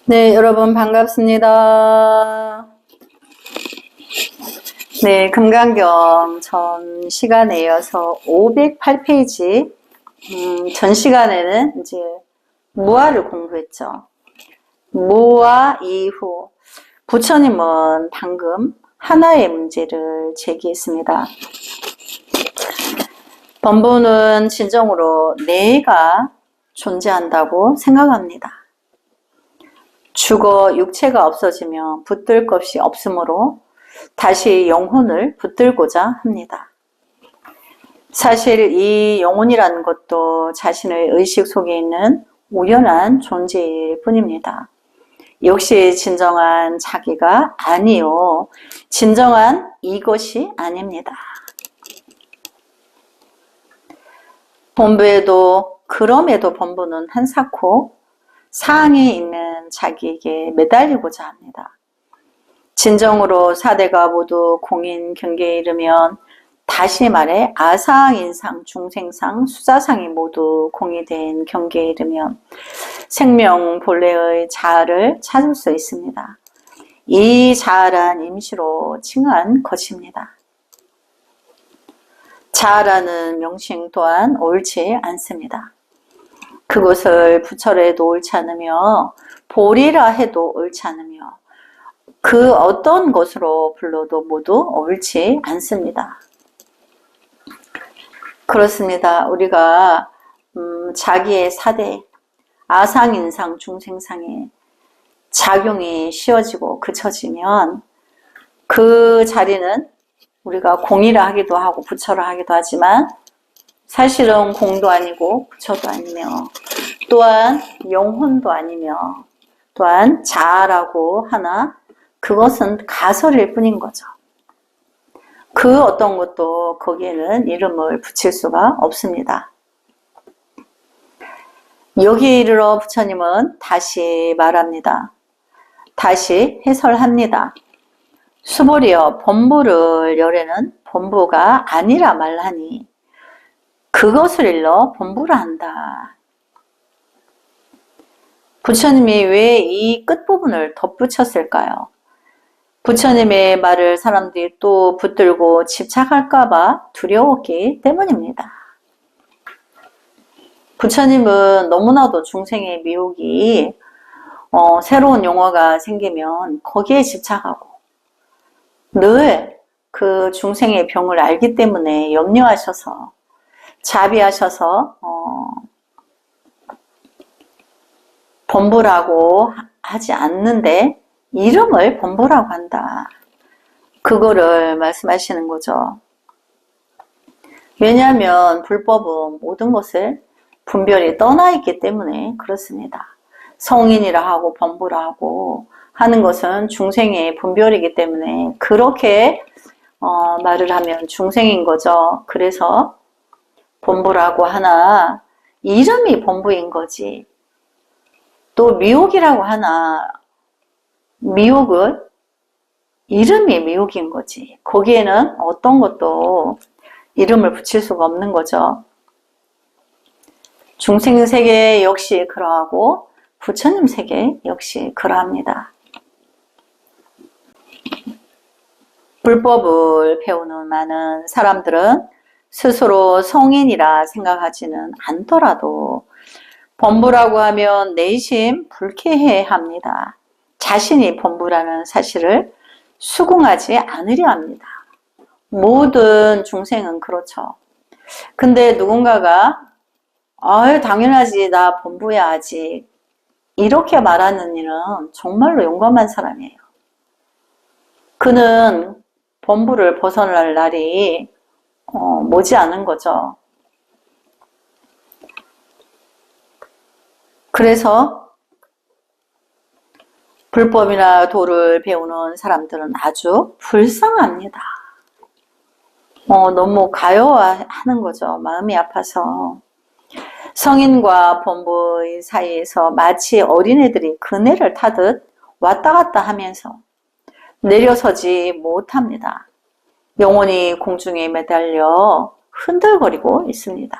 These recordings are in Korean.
네, 여러분 반갑습니다. 네, 금강경 전 시간에 이어서 508페이지 전 시간에는 이제 무아를 공부했죠. 무아 이후 부처님은 방금 하나의 문제를 제기했습니다. 범부는 진정으로 내가 존재한다고 생각합니다. 죽어 육체가 없어지면 붙들 것이 없으므로 다시 영혼을 붙들고자 합니다. 사실 이 영혼이라는 것도 자신의 의식 속에 있는 우연한 존재일 뿐입니다. 역시 진정한 자기가 아니요, 진정한 이것이 아닙니다. 범부에도 그럼에도 범부는 한사코 상에 있는 자기에게 매달리고자 합니다. 진정으로 사대가 모두 공인 경계에 이르면, 다시 말해 아상, 인상, 중생상, 수자상이 모두 공이된 경계에 이르면 생명 본래의 자아를 찾을 수 있습니다. 이 자아란 임시로 칭한 것입니다. 자아라는 명칭 또한 옳지 않습니다. 그것을 부처라 해도 옳지 않으며 보리라 해도 옳지 않으며 그 어떤 것으로 불러도 모두 옳지 않습니다. 그렇습니다. 우리가 자기의 사대, 아상, 인상, 중생상에 작용이 씌워지고 그쳐지면 그 자리는 우리가 공이라 하기도 하고 부처라 하기도 하지만 사실은 공도 아니고 부처도 아니며 또한 영혼도 아니며 또한 자아라고 하나 그것은 가설일 뿐인 거죠. 그 어떤 것도 거기에는 이름을 붙일 수가 없습니다. 여기 이르러 부처님은 다시 말합니다. 다시 해설합니다. 수보리여, 범부를 열에는 범부가 아니라 말하니 그것을 일러 범부라 한다. 부처님이 왜 이 끝부분을 덧붙였을까요? 부처님의 말을 사람들이 또 붙들고 집착할까봐 두려웠기 때문입니다. 부처님은 너무나도 중생의 미혹이 새로운 용어가 생기면 거기에 집착하고 늘 그 중생의 병을 알기 때문에 염려하셔서 자비하셔서 범부라고 하지 않는데 이름을 범부라고 한다. 그거를 말씀하시는 거죠. 왜냐하면 불법은 모든 것을 분별이 떠나 있기 때문에 그렇습니다. 성인이라 하고 범부라 하고 하는 것은 중생의 분별이기 때문에 그렇게 말을 하면 중생인 거죠. 그래서 범부라고 하나 이름이 범부인 거지. 또 미혹이라고 하나 미혹은 이름이 미혹인 거지. 거기에는 어떤 것도 이름을 붙일 수가 없는 거죠. 중생 세계 역시 그러하고 부처님 세계 역시 그러합니다. 불법을 배우는 많은 사람들은 스스로 성인이라 생각하지는 않더라도 범부라고 하면 내심 불쾌해합니다. 자신이 범부라는 사실을 수긍하지 않으려 합니다. 모든 중생은 그렇죠. 근데 누군가가 당연하지, 나 범부야 아직, 이렇게 말하는 이는 정말로 용감한 사람이에요. 그는 범부를 벗어날 날이 머지않은 거죠. 그래서 불법이나 도를 배우는 사람들은 아주 불쌍합니다. 너무 가여워하는 거죠. 마음이 아파서. 성인과 범부의 사이에서 마치 어린애들이 그네를 타듯 왔다 갔다 하면서 내려서지 못합니다. 영혼이 공중에 매달려 흔들거리고 있습니다.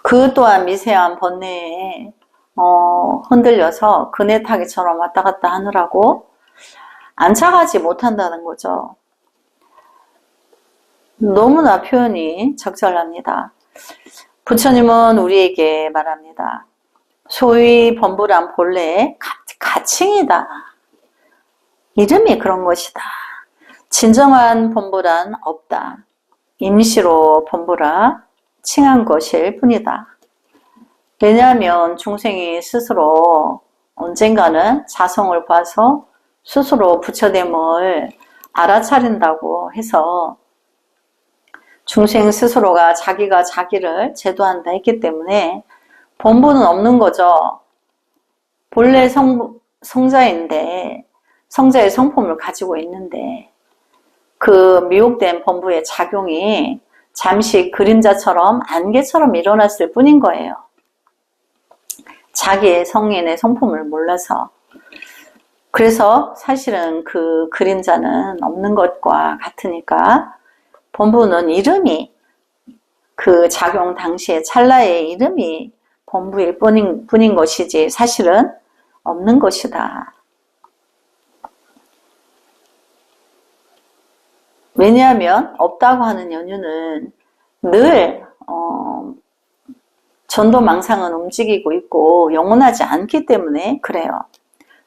그 또한 미세한 번뇌에 흔들려서 그네 타기처럼 왔다 갔다 하느라고 안착하지 못한다는 거죠. 너무나 표현이 적절합니다. 부처님은 우리에게 말합니다. 소위 범부란 본래 가칭이다. 이름이 그런 것이다. 진정한 범부란 없다. 임시로 범부라 칭한 것일 뿐이다. 왜냐하면 중생이 스스로 언젠가는 자성을 봐서 스스로 부처됨을 알아차린다고 해서 중생 스스로가 자기가 자기를 제도한다 했기 때문에 범부는 없는 거죠. 본래 성자인데 성자의 성품을 가지고 있는데 그 미혹된 범부의 작용이 잠시 그림자처럼 안개처럼 일어났을 뿐인 거예요. 자기의 성인의 성품을 몰라서. 그래서 사실은 그 그림자는 없는 것과 같으니까 범부는 이름이 그 작용 당시에 찰나의 이름이 범부일 뿐인 것이지 사실은 없는 것이다. 왜냐하면 없다고 하는 연유는 늘 전도망상은 움직이고 있고 영원하지 않기 때문에 그래요.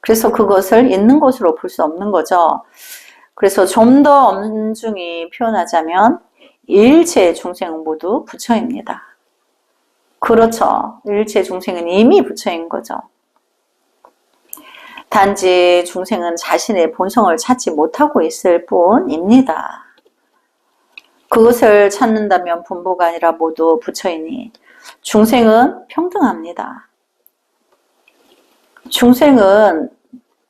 그래서 그것을 있는 것으로 볼 수 없는 거죠. 그래서 좀 더 엄중히 표현하자면 일체 중생은 모두 부처입니다. 그렇죠. 일체 중생은 이미 부처인 거죠. 단지 중생은 자신의 본성을 찾지 못하고 있을 뿐입니다. 그것을 찾는다면 분보가 아니라 모두 부처이니 중생은 평등합니다. 중생은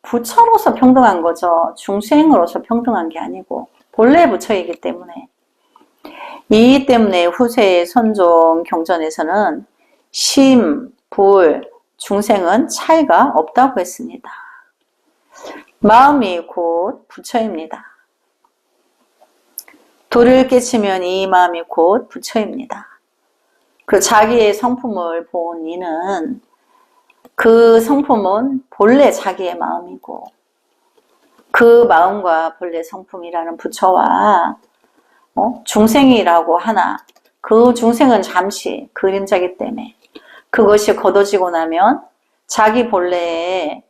부처로서 평등한 거죠. 중생으로서 평등한 게 아니고 본래 부처이기 때문에. 이 때문에 후세의 선종 경전에서는 심, 불, 중생은 차이가 없다고 했습니다. 마음이 곧 부처입니다. 도를 깨치면 이 마음이 곧 부처입니다. 그 자기의 성품을 본 이는 그 성품은 본래 자기의 마음이고 그 마음과 본래 성품이라는 부처와 중생이라고 하나 그 중생은 잠시 그림자기 때문에 그것이 걷어지고 나면 자기 본래의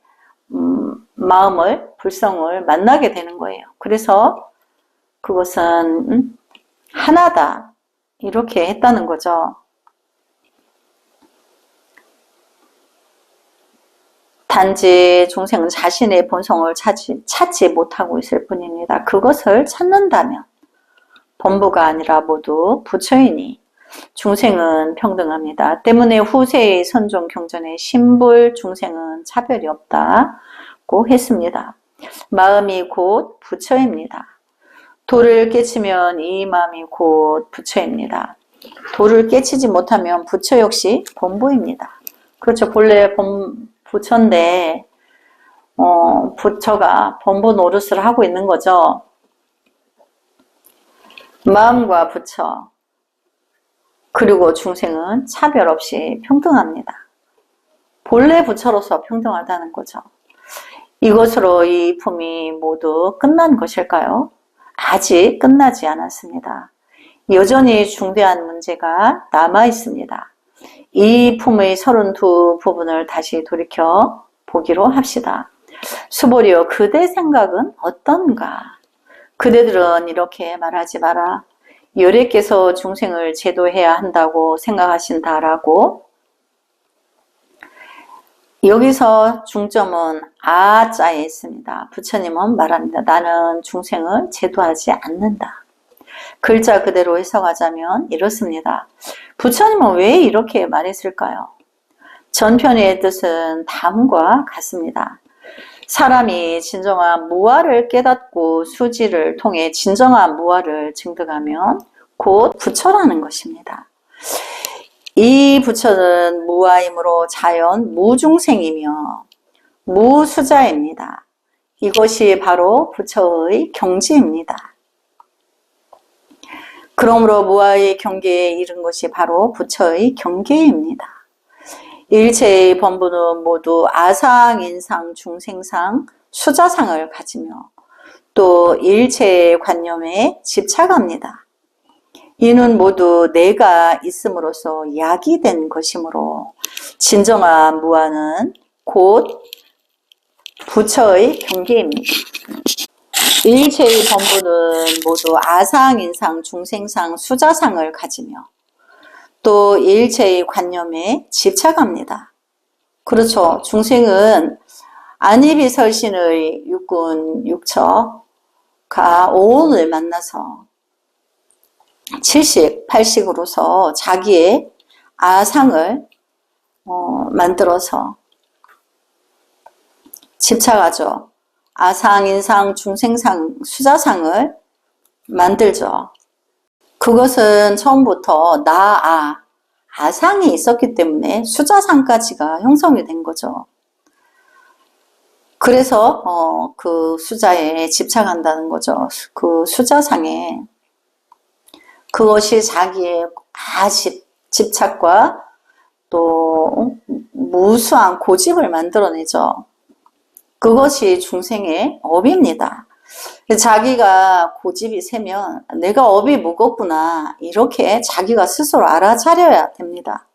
마음을 불성을 만나게 되는 거예요. 그래서 그것은 하나다 이렇게 했다는 거죠. 단지 중생은 자신의 본성을 찾지 못하고 있을 뿐입니다. 그것을 찾는다면 범부가 아니라 모두 부처이니 중생은 평등합니다. 때문에 후세의 선종 경전에 신불 중생은 차별이 없다고 했습니다. 마음이 곧 부처입니다. 도를 깨치면 이 마음이 곧 부처입니다. 도를 깨치지 못하면 부처 역시 범부입니다. 그렇죠. 본래 부처인데 부처가 범부 노릇을 하고 있는 거죠. 마음과 부처 그리고 중생은 차별 없이 평등합니다. 본래 부처로서 평등하다는 거죠. 이것으로 이 품이 모두 끝난 것일까요? 아직 끝나지 않았습니다. 여전히 중대한 문제가 남아 있습니다. 이 품의 32부분을 다시 돌이켜 보기로 합시다. 수보리여 그대 생각은 어떤가? 그대들은 이렇게 말하지 마라. 열애께서 중생을 제도해야 한다고 생각하신다라고 여기서 중점은 아자에 있습니다. 부처님은 말합니다. 나는 중생을 제도하지 않는다. 글자 그대로 해석하자면 이렇습니다. 부처님은 왜 이렇게 말했을까요? 전편의 뜻은 다음과 같습니다. 사람이 진정한 무아를 깨닫고 수지를 통해 진정한 무아를 증득하면 곧 부처라는 것입니다. 이 부처는 무아이므로 자연 무중생이며 무수자입니다. 이것이 바로 부처의 경지입니다. 그러므로 무아의 경계에 이른 것이 바로 부처의 경계입니다. 일체의 범부는 모두 아상, 인상, 중생상, 수자상을 가지며 또 일체의 관념에 집착합니다. 이는 모두 내가 있음으로써 야기된 것이므로 진정한 무아는 곧 부처의 경계입니다. 일체의 범부는 모두 아상, 인상, 중생상, 수자상을 가지며 또 일체의 관념에 집착합니다. 그렇죠. 중생은 안이비설신의 육군, 육처가 오온을 만나서 7식, 8식으로서 자기의 아상을 만들어서 집착하죠. 아상, 인상, 중생상, 수자상을 만들죠. 그것은 처음부터 아상이 있었기 때문에 수자상까지가 형성이 된 거죠. 그래서 그 수자에 집착한다는 거죠. 그 수자상에. 그것이 자기의 집착과 또 무수한 고집을 만들어내죠. 그것이 중생의 업입니다. 자기가 고집이 세면 내가 업이 무겁구나 이렇게 자기가 스스로 알아차려야 됩니다.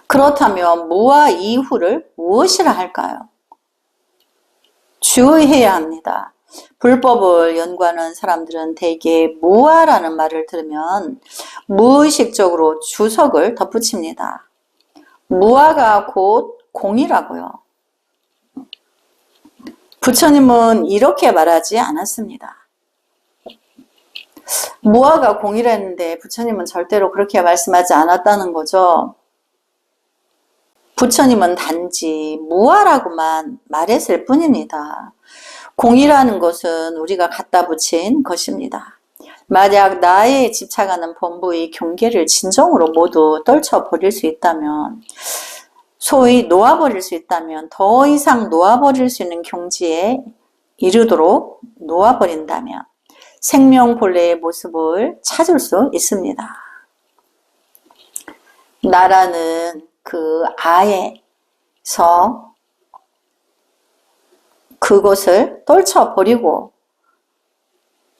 그렇다면 무아 이후를 무엇이라 할까요? 주의해야 합니다. 불법을 연구하는 사람들은 대개 무아라는 말을 들으면 무의식적으로 주석을 덧붙입니다. 무아가 곧 공이라고요. 부처님은 이렇게 말하지 않았습니다. 무아가 공이라는데 부처님은 절대로 그렇게 말씀하지 않았다는 거죠. 부처님은 단지 무아라고만 말했을 뿐입니다. 공이라는 것은 우리가 갖다 붙인 것입니다. 만약 나에 집착하는 범부의 경계를 진정으로 모두 떨쳐버릴 수 있다면, 소위 놓아버릴 수 있다면, 더 이상 놓아버릴 수 있는 경지에 이르도록 놓아버린다면 생명 본래의 모습을 찾을 수 있습니다. 나라는 그 아에서 그것을 떨쳐버리고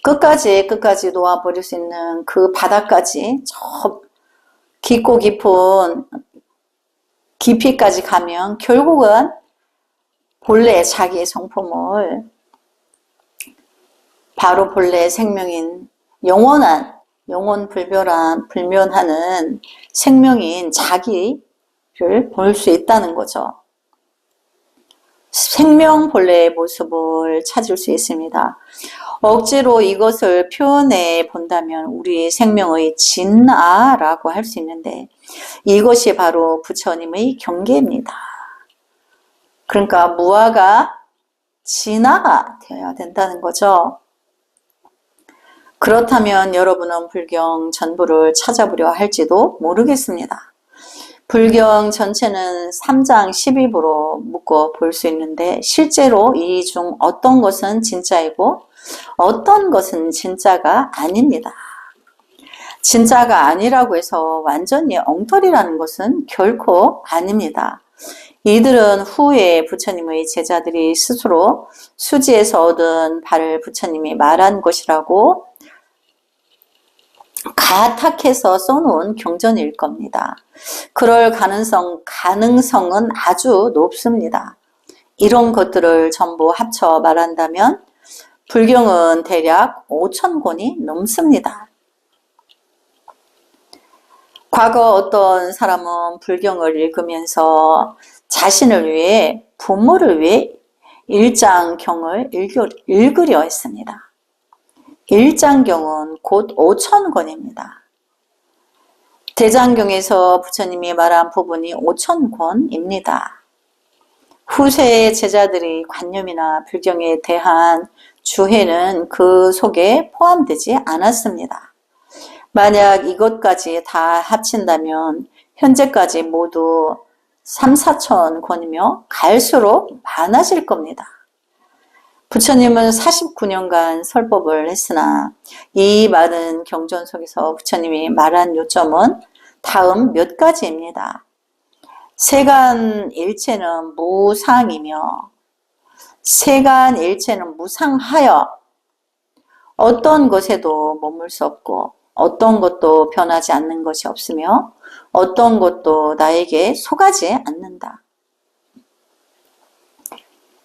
끝까지 놓아버릴 수 있는 그 바닥까지 저 깊고 깊은 깊이까지 가면 결국은 본래 자기의 성품을 바로 본래 생명인 불면하는 생명인 자기를 볼 수 있다는 거죠. 생명 본래의 모습을 찾을 수 있습니다. 억지로 이것을 표현해 본다면 우리 생명의 진아라고 할 수 있는데 이것이 바로 부처님의 경계입니다. 그러니까 무아가 진아가 되어야 된다는 거죠. 그렇다면 여러분은 불경 전부를 찾아보려 할지도 모르겠습니다. 불경 전체는 3장 10입으로 묶어 볼 수 있는데 실제로 이 중 어떤 것은 진짜이고 어떤 것은 진짜가 아닙니다. 진짜가 아니라고 해서 완전히 엉터리라는 것은 결코 아닙니다. 이들은 후에 부처님의 제자들이 스스로 수지에서 얻은 바를 부처님이 말한 것이라고 가탁해서 써놓은 경전일 겁니다. 그럴 가능성은 아주 높습니다. 이런 것들을 전부 합쳐 말한다면 불경은 대략 5,000권이 넘습니다. 과거 어떤 사람은 불경을 읽으면서 자신을 위해 부모를 위해 일장경을 읽으려 했습니다. 일장경은 곧 5,000권입니다. 대장경에서 부처님이 말한 부분이 5,000권입니다. 후세의 제자들의 관념이나 불경에 대한 주해는 그 속에 포함되지 않았습니다. 만약 이것까지 다 합친다면 현재까지 모두 3,4,000권이며 갈수록 많아질 겁니다. 부처님은 49년간 설법을 했으나 이 많은 경전 속에서 부처님이 말한 요점은 다음 몇 가지입니다. 세간일체는 무상이며 세간일체는 무상하여 어떤 것에도 머물 수 없고 어떤 것도 변하지 않는 것이 없으며 어떤 것도 나에게 속하지 않는다.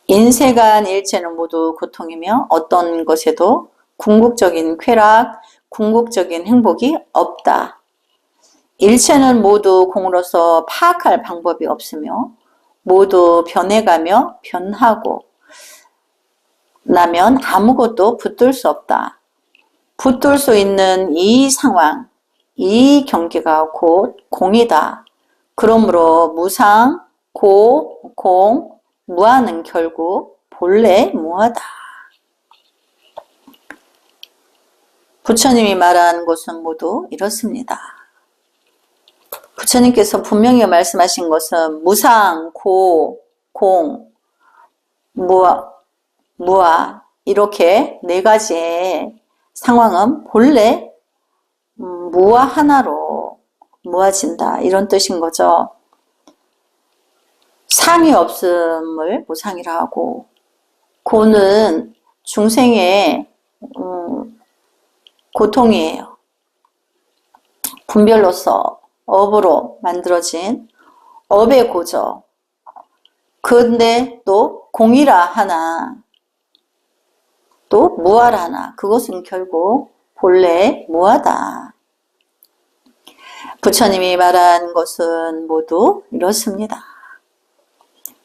인세간일체는 모두 고통이며 어떤 것에도 궁극적인 쾌락, 궁극적인 행복이 없다. 일체는 모두 공으로서 파악할 방법이 없으며 모두 변해가며 변하고 나면 아무것도 붙들 수 없다. 붙들 수 있는 이 상황, 이 경계가 곧 공이다. 그러므로 무상, 고, 공, 무아는 결국 본래 무하다. 부처님이 말한 것은 모두 이렇습니다. 부처님께서 분명히 말씀하신 것은 무상, 고, 공, 무아 이렇게 네 가지의 상황은 본래 무아 하나로 무아진다 이런 뜻인 거죠. 상이 없음을 무상이라 하고 고는 중생의 고통이에요. 분별로서 업으로 만들어진 업의 고죠. 근데 또 공이라 하나 또 무아라 하나 그것은 결국 본래 무아다. 부처님이 말한 것은 모두 이렇습니다.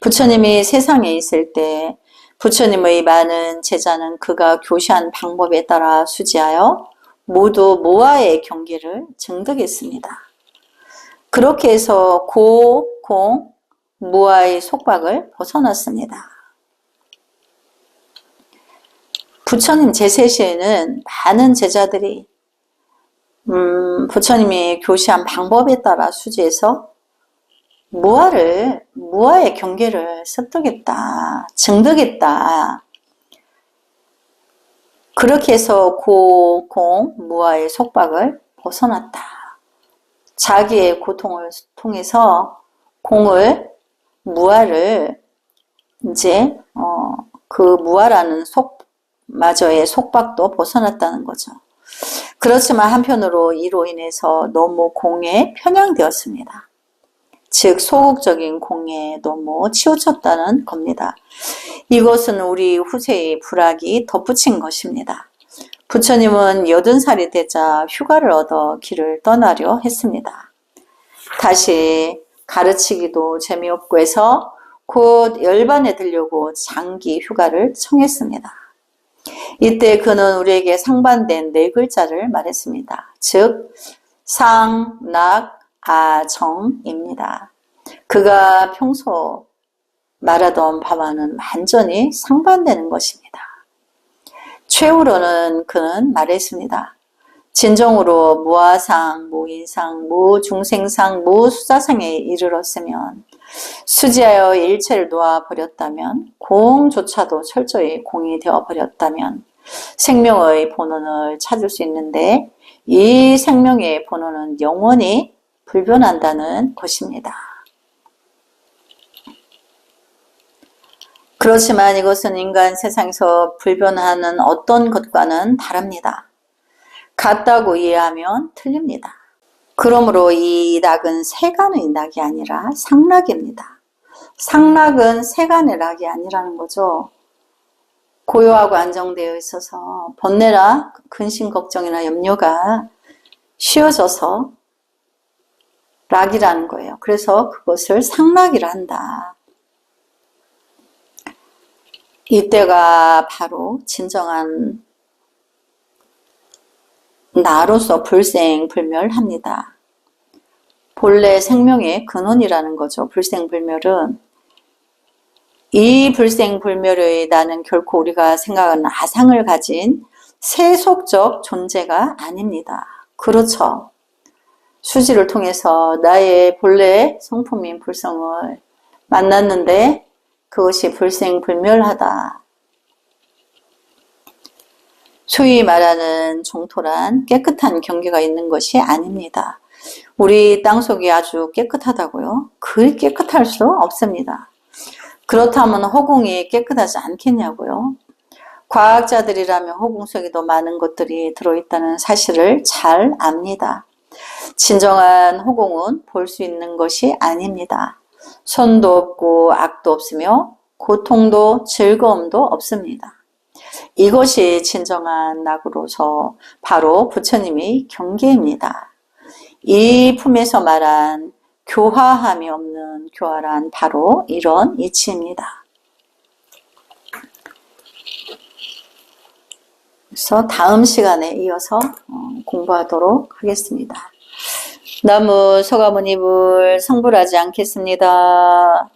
부처님이 세상에 있을 때 부처님의 많은 제자는 그가 교시한 방법에 따라 수지하여 모두 무아의 경계를 증득했습니다. 그렇게 해서 고, 공, 무아의 속박을 벗어났습니다. 부처님 제세시에는 많은 제자들이 부처님이 교시한 방법에 따라 수지해서 무아의 경계를 습득했다, 증득했다. 그렇게 해서 고, 공, 무아의 속박을 벗어났다. 자기의 고통을 통해서 공을, 무아를 이제 그 무아라는 마저의 속박도 벗어났다는 거죠. 그렇지만 한편으로 이로 인해서 너무 공에 편향되었습니다. 즉 소극적인 공에 너무 치우쳤다는 겁니다. 이것은 우리 후세의 불학이 덧붙인 것입니다. 부처님은 80살이 되자 휴가를 얻어 길을 떠나려 했습니다. 다시 가르치기도 재미없고 해서 곧 열반에 들려고 장기 휴가를 청했습니다. 이때 그는 우리에게 상반된 네 글자를 말했습니다. 즉 상, 낙, 아, 정입니다. 그가 평소 말하던 바와는 완전히 상반되는 것입니다. 최후로는 그는 말했습니다. 진정으로 무아상, 무인상, 무중생상, 무수자상에 이르렀으면 수지하여 일체를 놓아버렸다면 공조차도 철저히 공이 되어버렸다면 생명의 본원을 찾을 수 있는데 이 생명의 본원은 영원히 불변한다는 것입니다. 그렇지만 이것은 인간 세상에서 불변하는 어떤 것과는 다릅니다. 같다고 이해하면 틀립니다. 그러므로 이 낙은 세간의 낙이 아니라 상락입니다. 상락은 세간의 낙이 아니라는 거죠. 고요하고 안정되어 있어서 번뇌나 근심 걱정이나 염려가 쉬어져서 락이라는 거예요. 그래서 그것을 상락이라 한다. 이때가 바로 진정한 나로서 불생불멸합니다. 본래 생명의 근원이라는 거죠. 불생불멸은 이 불생불멸의 나는 결코 우리가 생각하는 아상을 가진 세속적 존재가 아닙니다. 그렇죠. 수지를 통해서 나의 본래 성품인 불성을 만났는데 그것이 불생불멸하다. 소위 말하는 정토란 깨끗한 경계가 있는 것이 아닙니다. 우리 땅속이 아주 깨끗하다고요? 그리 깨끗할 수 없습니다. 그렇다면 허공이 깨끗하지 않겠냐고요? 과학자들이라면 허공 속에도 많은 것들이 들어있다는 사실을 잘 압니다. 진정한 허공은 볼 수 있는 것이 아닙니다. 선도 없고 악도 없으며 고통도 즐거움도 없습니다. 이것이 진정한 낙으로서 바로 부처님의 경계입니다. 이 품에서 말한 교화함이 없는 교화란 바로 이런 이치입니다. 그래서 다음 시간에 이어서 공부하도록 하겠습니다. 나무 소가모니불 성불하지 않겠습니다.